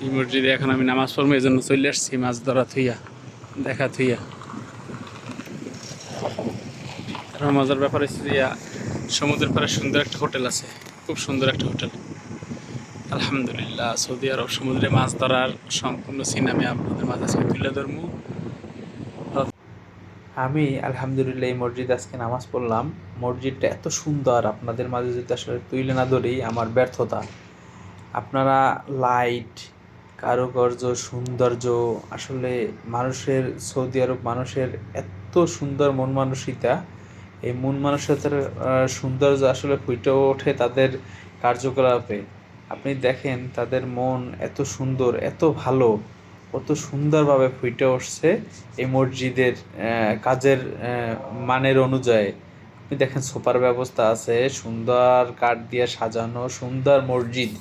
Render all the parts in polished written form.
এই মসজিদে এখন আমি নামাজ পড়বো, এই জন্য চলে আসছি মাছ ধরা থুইয়া, দেখা থুইয়া। আর মজার ব্যাপার হচ্ছে যে সমুদ্রের পাড়ে সুন্দর একটা হোটেল আছে, খুব সুন্দর একটা হোটেল। আলহামদুলিল্লাহ, সৌদি আরব সমুদ্রে মাছ ধরার সম্পূর্ণ সিন আমি আপনাদের মাঝে আজকে তুলে ধরবো। আমি আলহামদুলিল্লাহ এই মসজিদে আজকে নামাজ পড়লাম। মসজিদটা এত সুন্দর, আপনাদের মাঝে যদি আসলে তুলে না ধরি আমার ব্যর্থতা। আপনারা লাইট, কারুকার্য, সৌন্দর্য, আসলে মানুষের, সৌদি আরব মানুষের এত সুন্দর মন মানসিকতা, এই মন মানসিকতার সৌন্দর্য আসলে ফুটে ওঠে তাদের কার্যকলাপে। আপনি দেখেন তাদের মন এত সুন্দর, এত ভালো, কত সুন্দরভাবে ফুটে উঠছে এই মসজিদের কাজের মানের অনুযায়ী। আপনি দেখেন সোফার ব্যবস্থা আছে, সুন্দর কাঠ দিয়ে সাজানো সুন্দর মসজিদ।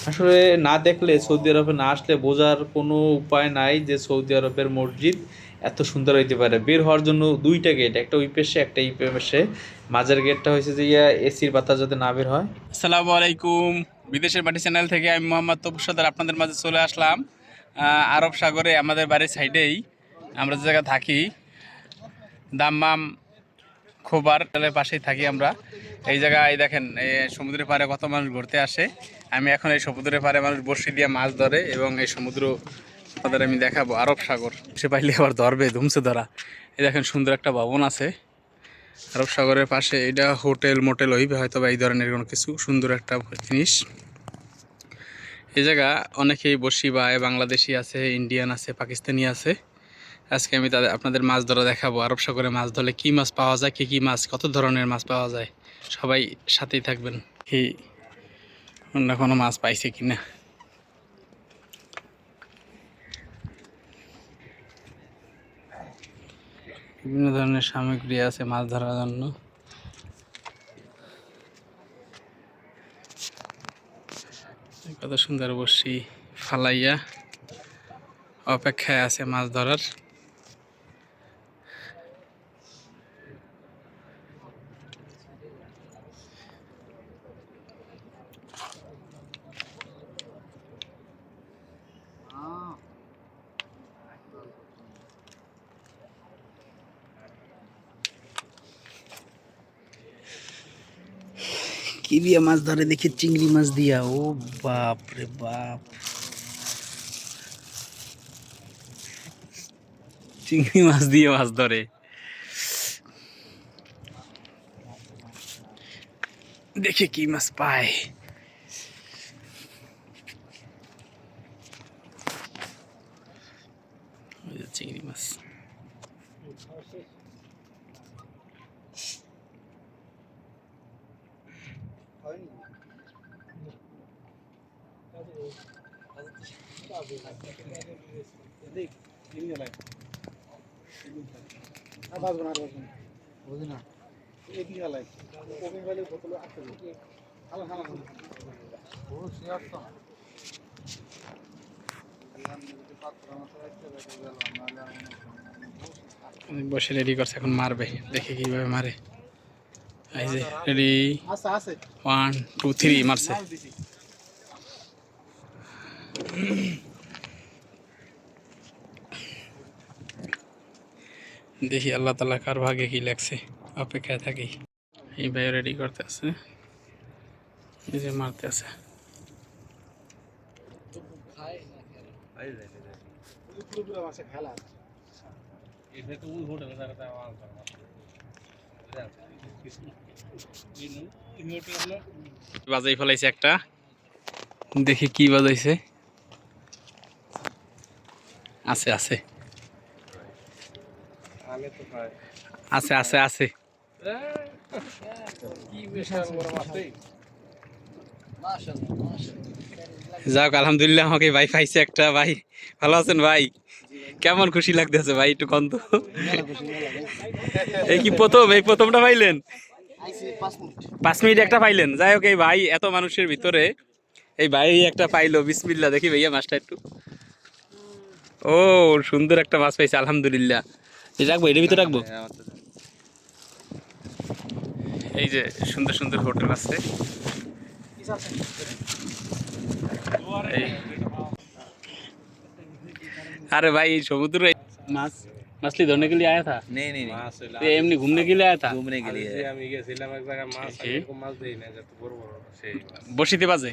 আসলে না দেখলে, সৌদি আরবে না আসলে বোঝার কোনো উপায় নাই যে সৌদি আরবের মসজিদ এত সুন্দর হইতে পারে। বের হওয়ার জন্য দুইটা গেট, একটা ওই পাশে একটা এই পাশে। মাঝের গেটটা হয়েছে যে এসির বাতাস যাতে না বের হয়। আসসালামু আলাইকুম, বিদেশের বাড়ি চ্যানেল থেকে আমি মোহাম্মদ তপু সরদার আপনাদের মাঝে চলে আসলাম। আরব সাগরে আমাদের বাড়ির সাইডেই আমরা যে জায়গায় থাকি, দাম্মাম খোবার পাশেই থাকি আমরা। এই জায়গায় দেখেন সমুদ্রের পাড়ে কত মানুষ ঘুরতে আসে। আমি এখন এই সমুদ্রের পাড়ে মানুষ বড়শি দিয়ে মাছ ধরে, এবং এই সমুদ্র আপনাদের আমি দেখাবো। আরব সাগর সে পাইলে আবার ধরবে, ধুমসে ধরা। এই দেখেন সুন্দর একটা ভবন আছে আরব সাগরের পাশে। এটা হোটেল মোটেল হইবে হয়তো, বা এই ধরনের কোনো কিছু সুন্দর একটা জিনিস। এই জায়গা অনেকেই বসি বায়, বাংলাদেশি আছে, ইন্ডিয়ান আছে, পাকিস্তানি আছে। আজকে আমি আপনাদের মাছ ধরা দেখাবো। আরব সাগরে মাছ ধরলে কী মাছ পাওয়া যায়, কী কী মাছ, কত ধরনের মাছ পাওয়া যায়। সবাই সাথেই থাকবেন। কি অন্য কোনো মাছ পাইছে কি না। বিভিন্ন ধরনের সামগ্রী আছে মাছ ধরার জন্য। কত সুন্দর বসি ফালাইয়া অপেক্ষায় আছে মাছ ধরার। কি দিয়ে মাছ ধরে দেখি, চিংড়ি মাছ দিয়া। ও বাপ রে বাপ, চিংড়ি মাছ দিয়ে মাছ ধরে। দেখে কি মাছ পায়। চিংড়ি মাছ। বসে রেডি করছে, এখন মারবে, দেখে কিভাবে মারে। এই যে রেডি, 1 2 3 মারছে। দেখি আল্লাহ তাআলা কার ভাগে কি লাগছে, অপেক্ষায় থাকি। এই ভাই রেডি করতে আছে, এই যে মারতে আছে। বাজাই ফেলাইছে একটা, দেখি কি বাজাইছে। আছে আছে আছে আছে আছে। যাক আলহামদুলিল্লাহ, আমাকে ভাই পাইছে একটা। ভাই ভালো আছেন ভাই? কেমন খুশি লাগতেছে ভাই, একটু কন্ত। এই কি প্রথম, এই প্রথমটা পাইলেন? 5 মিনিট একটা পাইলেন। যাই হোক, এই ভাই এত মানুষের ভিতরে এই ভাই একটা পাইলো। বিসমিল্লাহ, দেখি ভাইয়া মাছটা একটু। ও সুন্দর একটা মাছ পাইছে আলহামদুলিল্লাহ। এটা রাখবো, এটার ভিতরে রাখবো। এই যে সুন্দর সুন্দর হোটেল আছে। अरे भाई समुद्र माछ मछली धोने के लिए आया था? नहीं नहीं नहीं, तो ये एमनी घूमने के लिए आया था? घूमने के लिए আমি গেছিলাম এক জায়গায় মাছ আমি এরকম মাছ দেই না যত বড় বড় সেই মাছ বসিতে বাজে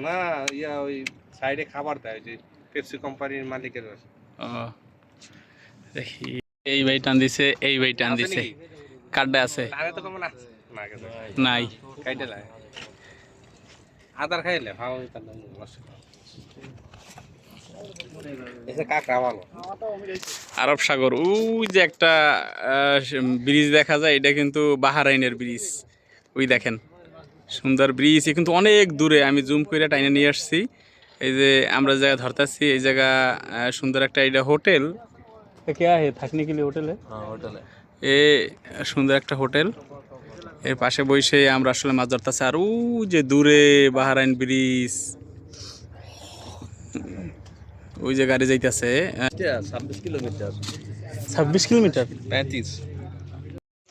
না ইয়া ওই সাইডে খাবার দেয় যে পেপসি কোম্পানির মালিকের বাসা ও দেখি এই ভাই টান দিছে এই ভাই টান দিছে কাটবে আছে আরে তো কম না না গেছে নাই কাইটে লাগে আদার খাইলে ভালো তার নাম মশলা এসে কাকড়া ভালো আরব সাগর ওই যে একটা ব্রিজ দেখা যায় এটা কিন্তু বাহরাইনের ব্রিজ ওই দেখেন সুন্দর ব্রিজ কিন্তু অনেক দূরে আমি জুম করে টাইনে নিয়ে আসছি এই যে আমরা জায়গা ধরতেছি এই জায়গা সুন্দর একটা এটা হোটেল क्या है থাকने के लिए হোটেল है हाँ होटल है। এ সুন্দর একটা হোটেল এর পাশে বসে আমরা আসলে মাছ ধরতেছি আর ওই যে দূরে বাহরাইন ব্রিজ ওই যে গাড়ি যাইতেছে 26 किलोमीटर 26 কিলোমিটার 35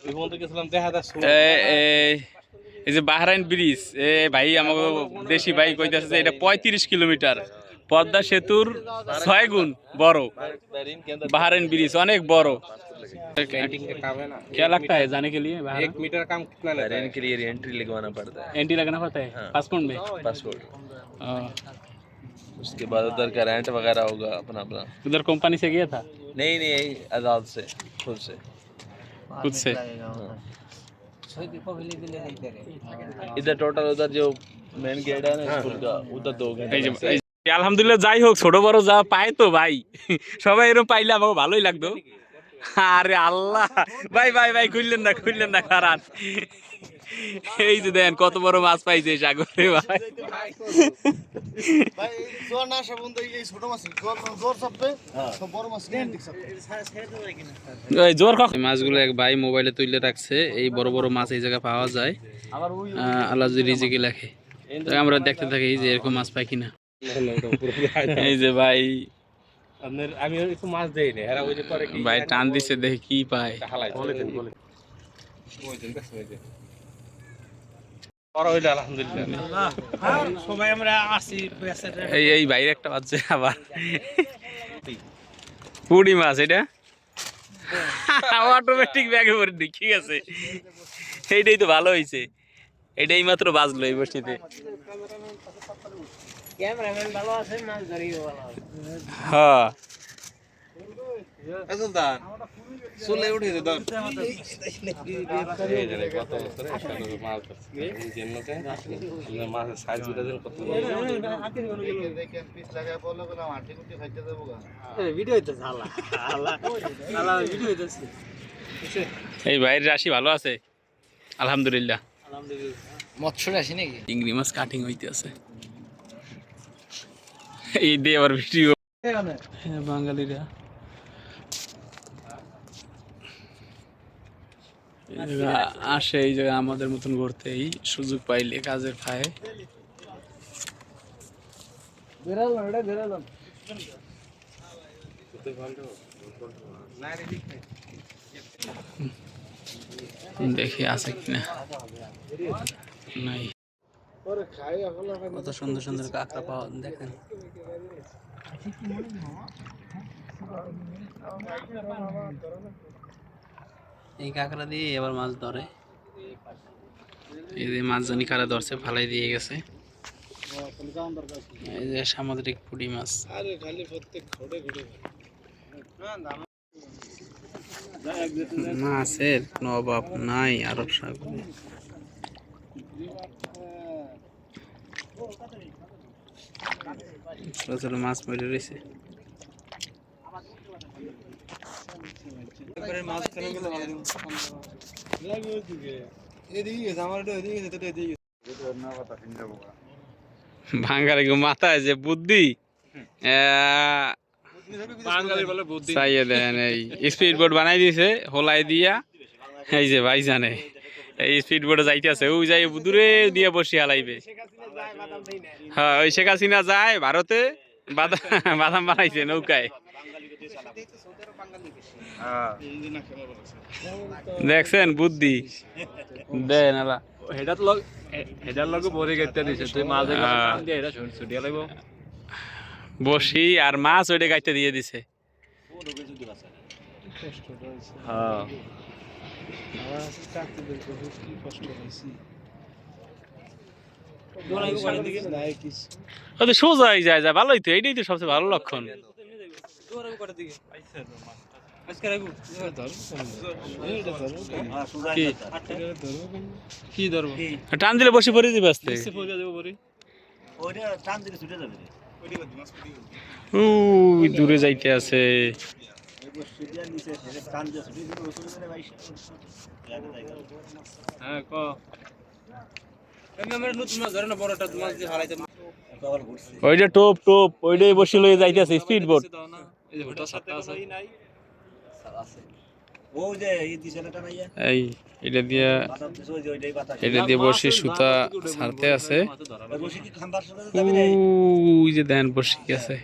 ওই পর্যন্ত গেছিলাম দেখা দা এই যে বাহরাইন ব্রিজ এ ভাই আমাকে দেশি ভাই কইতাছে যে এটা 35 কিলোমিটার পদ্মা সেতুর 6 গুণ বড় बहरीन के अंदर বাহরাইন ব্রিজ অনেক বড় कैंटीन का काम है ना क्या लगता है जाने के लिए बाहर 1 मीटर काम कितना लेता बहरीन है के लिए एंट्री लगवाना पड़ता है, एंट्री लगाना पड़ता है हाँ। पासपोर्ट में पासपोर्ट। हाँ। उसके बाद उधर का रेंट वगैरह होगा अपना अपना। उधर कंपनी से गया था नहीं नहीं यही आजाद से खुद से। खुद से इधर टोटल उधर जो मेन गेट है ना स्कूल का उधर 2 घंटे এই যে लगते हैं। আলহামদুলিল্লাহ যাই হোক ছোট বড় যা পায় তো ভাই সবাই এরকম পাইলে আমাকে ভালোই লাগতো আরে আল্লাহ ভাই ভাই ভাই খুললেন না খারাপ এই যে দেন কত বড় মাছ পাইছে সাগরে ভাই ভাই জোর না আসা বন্ধু এই ছোট মাছ জোর চাপবে তো বড় মাছ নিয়ে দিক ওই জোর কক মাছগুলো এক ভাই মোবাইলে তুলে রাখছে এই বড় বড় মাছ এই জায়গায় পাওয়া যায় আল্লাহ যদি রিজিকে লেখে তো আমরা দেখতে থাকি যে এরকম মাছ পাই কিনা এই যে ভাই আপনার আমি একটু মাছ দেই না এরা ওই যে করে কি ভাই টান দিছে দেখি কি পায় হালাই বলে দেন ওই দিন কাছে ওই যে বড় হইলো আলহামদুলিল্লাহ সবাই আমরা আসি এই বাইরে একটা বাজছে আবার পুডি মাছ এটা অটোমেটিক ব্যাগে ভরে দিই ঠিক আছে এইটাই তো ভালো হয়েছে এটাই মাত্র বাজলো এই বসিতে ক্যামেরাম্যান ভালো আছে মাছ ধরিও ভালো আছে হ্যাঁ সুলতান চলে উঠেছে ধর এই যে কত বছরে একসাথে মাছ ধরছি এই জন্যতে আমরা মাছের সাইজ বুঝা দেন কত দেখেন পিস লাগায় বললো বলে মাটি কুটি খাইতে দেবো গা ভিডিও হইতেছে আল্লাহ ভিডিও হইতেছে এই বাইরের রাশি ভালো আছে আলহামদুলিল্লাহ মৎস্য রাশি নাকি চিংড়ি মাছ কাটিং হইতে আছে এই দিয়ে আবার ভিডিও হ্যাঁ বাঙালিরা আসে এই জায়গায় আমাদের মতন ঘুরতে এই সুযোগ পাইলে কাজের ফায়ে দেখি আছে কিনা নাই কত সুন্দর সুন্দর কাঁকড়া পাওয়া দেখেন এই কাঁকড়া দিয়ে এবার মাছ ধরে এই যে মাছ জানি কারা ধরছে ফালাই দিয়ে গেছে এই যে সামুদ্রিক পুঁটি মাছ মাছের কোনো অভাব নাই আরব সাগরে ছোট ছোট মাছ মরে রয়েছে বাঙালি মাথায় যে বুদ্ধি চাইয়ে দেন এই স্পিড বোর্ড বানাই দিয়েছে হোলাই দিয়া এই যে ভাই জানে এই স্পিড বোর্ডে যাইতেছে ওই যাই দূরে দিয়ে বসে হালাইবে হ্যাঁ ওই শেখ হাসিনা যায় ভারতে বাদাম বানাইছে নৌকায় দেখছেন বুদ্ধি দেন আলা হেডার লগে বরে গেতে দিছে তুই মাছ দিয়ে এটা ছুটিয়া লাগবো বসি আর মাছ ওইটা গাইতে দিয়ে দিছে। হ্যাঁ ওদের সোজাই যায় যায়, ভালোই তো, এইটাই তো সবচেয়ে ভালো লক্ষণ। কি ধরবো টান দিলে বসে পড়ে দিবে আস্তে। ওই দূরে যাইতে আছে। হ্যাঁ ক ওইটা টোপ টোপ ওইটাই বসে লয়ে যাইতেছে স্পিড বোট। এই যে ভুট্টা সাতটা আছে এই এটা দিয়ে বসে সুতা ছাড়তে আছে। ওই যে দেন বসে গেছে।